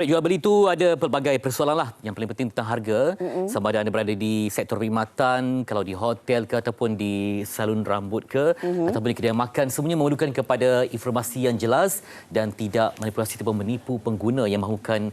Jual beli itu ada pelbagai persoalan lah. Yang paling penting tentang harga. Sama ada anda berada di sektor perkhidmatan, kalau di hotel ke ataupun di salon rambut ke ataupun di kedai makan, semuanya memerlukan kepada informasi yang jelas dan tidak manipulasi ataupun menipu pengguna yang mahukan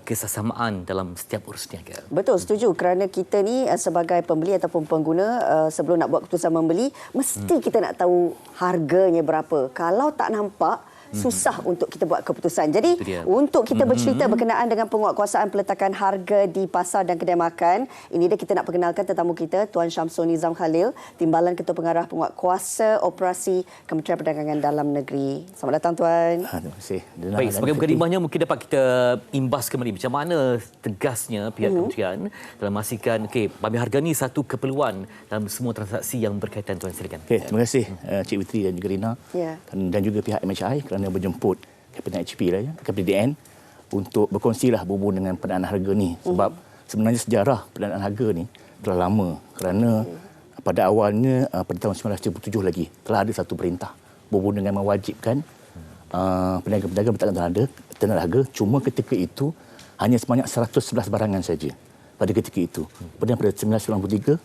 kesesamaan dalam setiap urus niaga. Betul, setuju. Kerana kita ni sebagai pembeli ataupun pengguna, sebelum nak buat keputusan membeli, mesti kita nak tahu harganya berapa. Kalau tak nampak, susah untuk kita buat keputusan. Jadi untuk kita bercerita berkenaan dengan penguatkuasaan peletakan harga di pasar dan kedai makan, ini dia kita nak perkenalkan tetamu kita, Tuan Syamsul Nizam Khalil, Timbalan Ketua Pengarah Penguatkuasa Operasi Kementerian Perdagangan Dalam Negeri. Selamat datang Tuan. Terima kasih. Baik, sebagai mukadimahnya mungkin dapat kita imbas kembali macam mana tegasnya pihak kementerian dalam memastikan bahawa harga ni satu keperluan dalam semua transaksi yang berkaitan. Tuan, silakan. Terima kasih Cik Witri dan juga Rina dan juga pihak MHI kerana berjemput Kapitan HP lah, Kapitan untuk berkongsilah berhubung dengan pendanaan harga ni. Sebab sebenarnya sejarah pendanaan harga ni telah lama, kerana pada awalnya pada tahun 1977 lagi telah ada satu perintah berhubung dengan mewajibkan peniaga-peniaga meletakkan tanda harga. Cuma ketika itu hanya sebanyak 111 barangan saja pada ketika itu. Kemudian pada 1993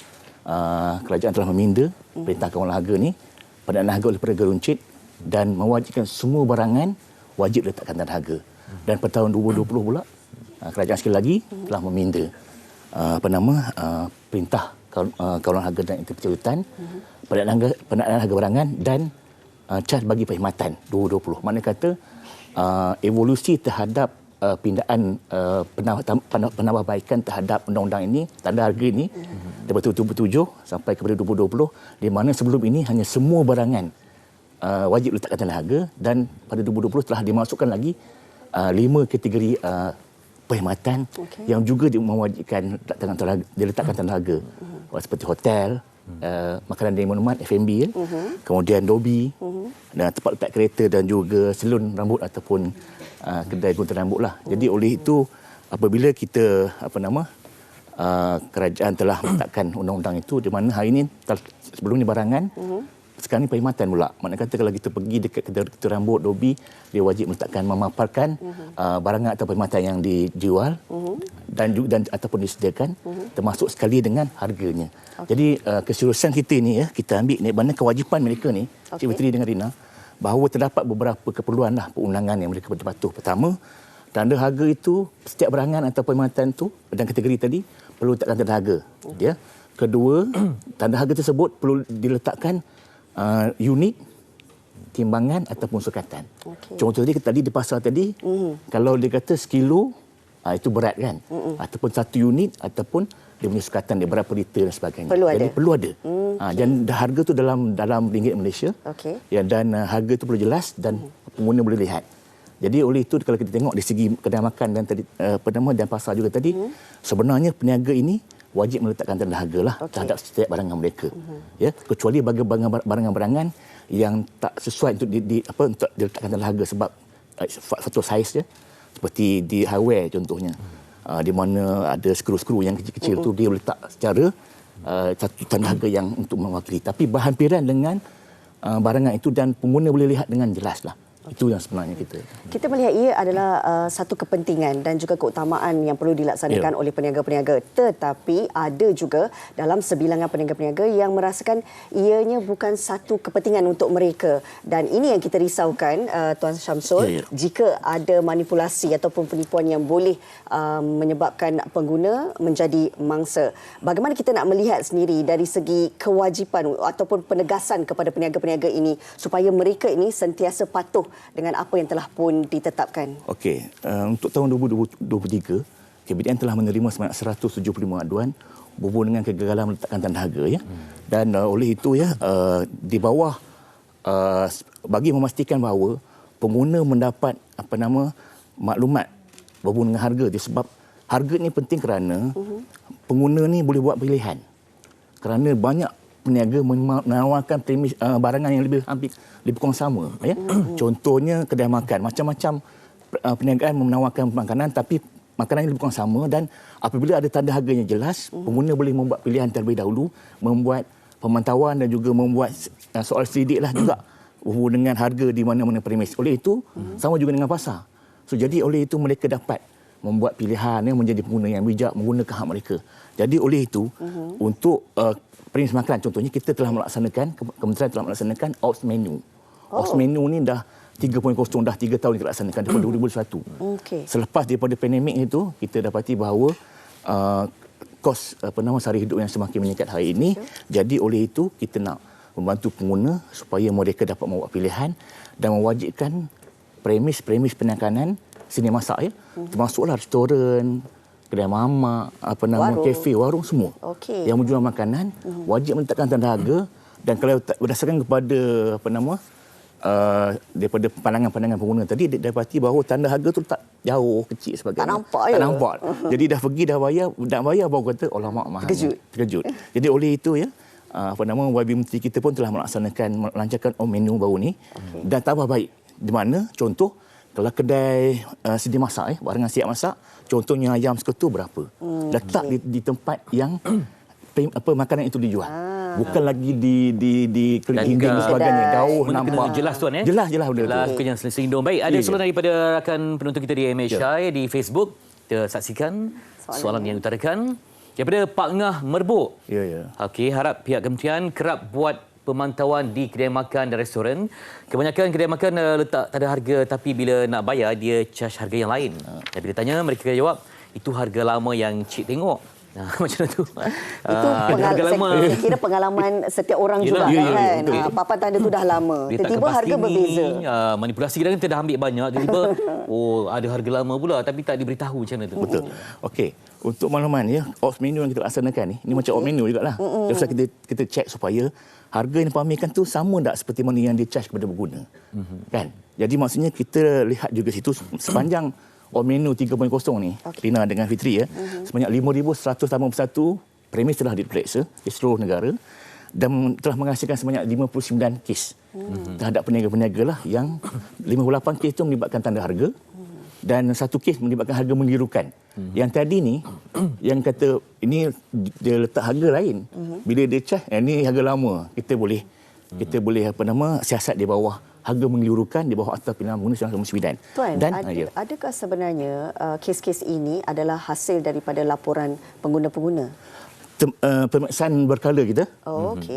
kerajaan telah meminda perintah kawalan harga ni, pendanaan harga oleh Perdana Runcit, dan mewajibkan semua barangan wajib letakkan tanda harga. Dan pada tahun 2020 pula kerajaan sekali lagi telah meminda perintah kawalan harga dan interpretasi pendanaan harga barangan dan cas bagi perkhidmatan 2020. Maknanya kata evolusi terhadap pindaan penambahbaikan terhadap undang-undang ini, tanda harga ini daripada 2007 sampai kepada 2020, di mana sebelum ini hanya semua barangan wajib letakkan tanda harga, dan pada 2020 telah dimasukkan lagi 5 kategori perkhidmatan yang juga mewajibkan diletakkan tanda harga, seperti hotel, makanan dan minuman, F&B, kemudian lobi, dan tempat letak kereta, dan juga salon rambut ataupun kedai gunting rambut lah. Jadi oleh itu apabila kita kerajaan telah meletakkan undang-undang itu, di mana hari ini sebelum ni barangan, sekarang ni perkhidmatan pula. Maknanya kata kalau kita pergi dekat kedai rambut, lobi, dia wajib meletakkan, memaparkan barangan atau perkhidmatan yang dijual dan ataupun disediakan, termasuk sekali dengan harganya. Jadi keseluruhan kita ni kita ambil ni, mana kewajipan mereka ni, Cik Fitri dengan Rina, bahawa terdapat beberapa keperluan perundangan yang mereka patuh. Pertama, tanda harga itu, setiap barangan atau perkhidmatan itu dan kategori tadi perlu letakkan tanda harga. Kedua, tanda harga tersebut perlu diletakkan unit, timbangan ataupun sukatan. Contoh tadi di pasar tadi, kalau dia kata sekilo, itu berat kan, ataupun satu unit, ataupun dia punya sukatan dia berapa liter dan sebagainya. Perlu ada. Dan harga tu dalam ringgit Malaysia. Dan harga tu perlu jelas dan pengguna boleh lihat. Jadi oleh itu kalau kita tengok dari segi kedai makan dan tadi dan pasar juga tadi, sebenarnya peniaga ini wajib meletakkan tanda harga lah terhadap setiap barangan mereka. Kecuali bagi barangan-barangan yang tak sesuai untuk untuk diletakkan tanda harga sebab satu saiz seperti di hardware contohnya, di mana ada skru-skru yang kecil-kecil tu dia letak secara satu tanda harga yang untuk mewakili, tapi berhampiran dengan barangan itu dan pengguna boleh lihat dengan jelas lah. Itu yang sebenarnya kita melihat ia adalah satu kepentingan dan juga keutamaan yang perlu dilaksanakan oleh peniaga-peniaga. Tetapi ada juga dalam sebilangan peniaga-peniaga yang merasakan ianya bukan satu kepentingan untuk mereka. Dan ini yang kita risaukan, Tuan Syamsul, jika ada manipulasi ataupun penipuan yang boleh menyebabkan pengguna menjadi mangsa. Bagaimana kita nak melihat sendiri dari segi kewajipan ataupun penegasan kepada peniaga-peniaga ini supaya mereka ini sentiasa patuh dengan apa yang telah pun ditetapkan? Untuk tahun 2023, KPDN telah menerima sebanyak 175 aduan berhubung dengan kegagalan meletakkan tanda harga. Dan oleh itu di bawah bagi memastikan bahawa pengguna mendapat maklumat berhubung dengan harga dia, sebab harga ni penting kerana pengguna ni boleh buat pilihan. Kerana banyak peniaga menawarkan barangan yang lebih kurang sama. Contohnya kedai makan, macam-macam perniagaan menawarkan makanan, tapi makanan yang lebih kurang sama, dan apabila ada tanda harganya jelas, pengguna boleh membuat pilihan terlebih dahulu, membuat pemantauan dan juga membuat soal selidik lah juga dengan harga di mana-mana premis. Oleh itu, sama juga dengan pasar. So, jadi oleh itu mereka dapat membuat pilihan menjadi pengguna yang bijak menggunakan hak mereka. Jadi oleh itu untuk premis makanan contohnya kita telah melaksanakan kementerian telah melaksanakan Ops Menu. Ops Menu ni dah 3.0 dah 3 tahun kita laksanakan daripada 2021. Selepas daripada pandemik itu kita dapati bahawa kos sara hidup yang semakin meningkat hari ini. Jadi oleh itu kita nak membantu pengguna supaya mereka dapat membuat pilihan dan mewajibkan premis penekanan sedia masak termasuklah restoran, kedai mamak, kafe, warung semua. Yang menjual makanan wajib meletakkan tanda harga dan kalau berdasarkan kepada daripada pandangan pengguna tadi dapati bahawa tanda harga tu tak jauh kecil sebagainya. Tak nampak. Jadi dah pergi dah bayar baru kata alamak mahal. Terkejut. Jadi oleh itu YB Menteri kita pun telah melancarkan menu baru ni dan tambah baik. Di mana contoh kalau kedai sedia masak barangan siap masak contohnya ayam seketul berapa? Letak di tempat yang makanan itu dijual. Bukan lagi di kelingking dan sebagainya. Jauh nampak. Jelas tuan Jelas Jelas kenyang selesai. Baik, ada soalan daripada rakan penonton kita di MHI di Facebook. Kita saksikan soalan yang diutarakan daripada Pak Ngah Merbuk. Okey, harap pihak kementerian kerap buat pemantauan di kedai makan dan restoran. Kebanyakan kedai makan letak tanda harga tapi bila nak bayar dia charge harga yang lain. Dan bila tanya mereka jawab itu harga lama yang cik tengok. Macam tu. Itu saya kira pengalaman setiap orang juga kan. Papan tanda tu dah lama. Tiba-tiba harga berbeza. Manipulasi kita dah ambil banyak. Tiba-tiba ada harga lama pula tapi tak diberitahu macam mana tu. Betul. Okey. Untuk makluman Ops Menu yang kita laksanakan ni macam Ops Menu jugalah. Jadi kita cek supaya harga yang dipamerkan tu sama tak seperti mana yang di-charge kepada pengguna. Kan? Jadi maksudnya kita lihat juga situ sepanjang Ops Menu 3.0 ni, Rina dengan Fitri sebanyak 5,181 premis telah diperiksa di seluruh negara dan telah menghasilkan sebanyak 59 kes terhadap peniaga-peniaga lah yang 58 kes itu melibatkan tanda harga dan 1 kes melibatkan harga menggirukan. Yang tadi ni yang kata ini dia letak harga lain. Bila dia charge ini harga lama, kita boleh siasat di bawah harga mengelirukan di bawah Akta Pidana Pengguna 1999. Tuan, adakah sebenarnya kes-kes ini adalah hasil daripada laporan pengguna-pengguna? Pemeriksaan berkala kita,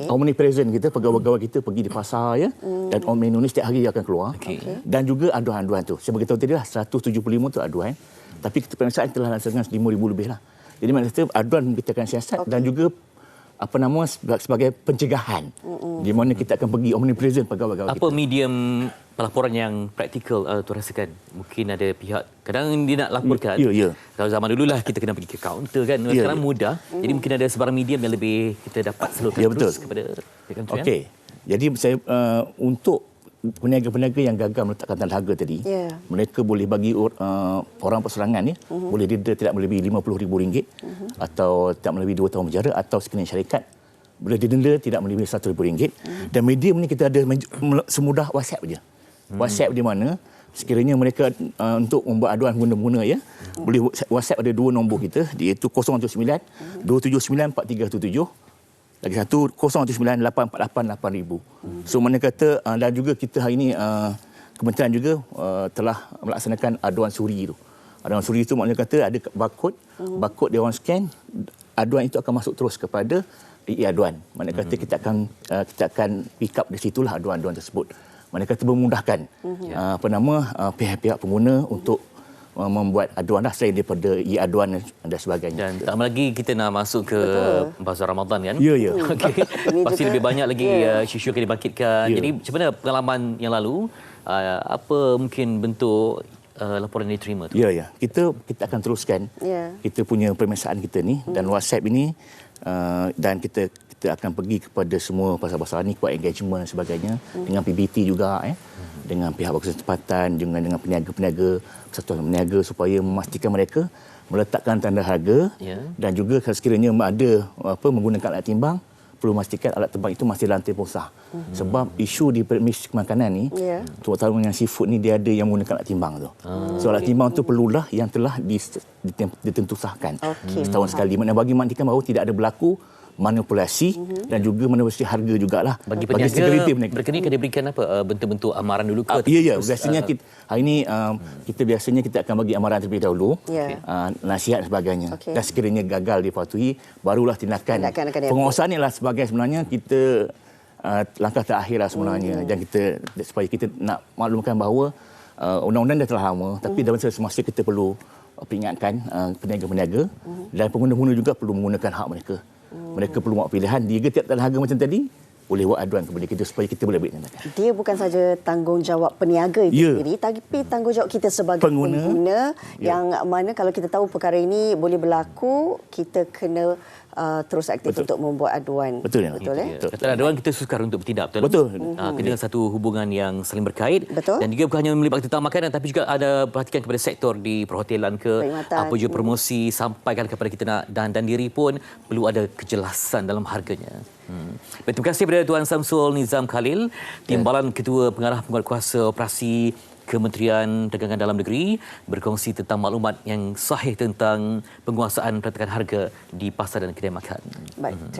omnipresent kita, pegawai-pegawai kita pergi di pasar dan Menu ni setiap hari akan keluar. Dan juga aduan-aduan tu. Saya beritahu tadi lah 175 tu aduan. Tapi kita pemeriksaan telah laksanakan 5,000 lebih lah. Jadi maksudnya aduan kita akan siasat dan juga sebagai pencegahan di mana kita akan pergi omnipresent pegawai-pegawai kita. Apa medium pelaporan yang praktikal tu rasakan? Mungkin ada pihak kadang dia nak laporkan. Kalau zaman dululah kita kena pergi ke kaunter kan. Sekarang mudah. Jadi mungkin ada sebarang medium yang lebih kita dapat salurkan terus kepada pihak kementerian. Okey. Jadi saya untuk peniaga-peniaga yang gagal meletakkan tanda harga tadi, mereka boleh bagi orang perserangan boleh denda tidak melebihi RM50,000 atau tidak melebihi 2 tahun penjara atau sekalian syarikat boleh didenda tidak melebihi RM100,000 dan medium ni kita ada semudah WhatsApp je. WhatsApp di mana sekiranya mereka untuk membuat aduan pengguna-pengguna boleh WhatsApp ada 2 nombor kita iaitu 079 279 4317 lagi satu 079-848-8000. So mana kata dan juga kita hari ini kementerian juga telah melaksanakan aduan suri tu. Aduan suri itu maknanya kata ada barcode dia orang scan, aduan itu akan masuk terus kepada aduan. Mana kata kita akan pick up di situlah aduan-aduan tersebut. Mana kata memudahkan pihak-pihak pengguna untuk membuat aduan selain daripada aduan dan sebagainya. Dan tak lama lagi kita nak masuk ke bazar Ramadan kan? Okay. Pasti lebih banyak lagi isu-isu yang dibangkitkan. Jadi macam mana pengalaman yang lalu? Apa mungkin bentuk laporan yang diterima tu? Kita akan teruskan. Kita punya pemeriksaan kita ni dan WhatsApp ini dan kita akan pergi kepada semua pasar-pasar ni buat engagement dan sebagainya dengan PBT juga dengan pihak berkuasa tempatan dengan peniaga-peniaga persatuan peniaga supaya memastikan mereka meletakkan tanda harga dan juga sekiranya ada menggunakan alat timbang perlu memastikan alat timbang itu masih dalam tempoh sah. Sebab isu di premis makanan ni terutama dengan seafood ni dia ada yang menggunakan alat timbang tu. So alat timbang tu perlulah yang telah ditentu sahkan setahun sekali. Bagi memastikan bahawa tidak ada berlaku manipulasi dan juga manipulasi harga jugalah. Bagi security peniaga, mereka ni akan diberikan apa? Bentuk-bentuk amaran dulu ke? Ya. Biasanya hari ini kita biasanya kita akan bagi amaran terlebih dahulu, nasihat dan sebagainya. Okey. Dan sekiranya gagal dipatuhi, barulah tindakan. Penguasaan ialah sebagai sebenarnya kita langkah terakhir lah sebenarnya. Dan kita supaya kita nak maklumkan bahawa undang-undang dah telah lama, tapi dalam semasa kita perlu peringatkan peniaga-peniaga dan pengguna-pengguna juga perlu menggunakan hak mereka. Mereka perlu buat pilihan. Jika tiap harga macam tadi, boleh buat aduan kepada kita supaya kita boleh beri tindakan. Dia bukan saja tanggungjawab peniaga itu sendiri, tapi tanggungjawab kita sebagai pengguna yang mana kalau kita tahu perkara ini boleh berlaku, kita kena terus aktif untuk membuat aduan. Betul. Kata aduan kita sukar untuk bertindak, betul? Dengan satu hubungan yang saling berkait. Betul. Dan juga bukan hanya melibatkan tentang makanan, tapi juga ada perhatikan kepada sektor di perhotelan apa juga promosi sampaikan kepada kita nak dan diri pun perlu ada kejelasan dalam harganya. Terima kasih kepada Tuan Samsul Nizam Khalil, Timbalan Ketua Pengarah Penguatkuasa Operasi Kementerian Dagangan Dalam Negeri, berkongsi tentang maklumat yang sahih tentang penguasaan perhatikan harga di pasar dan kedai makan. Baik.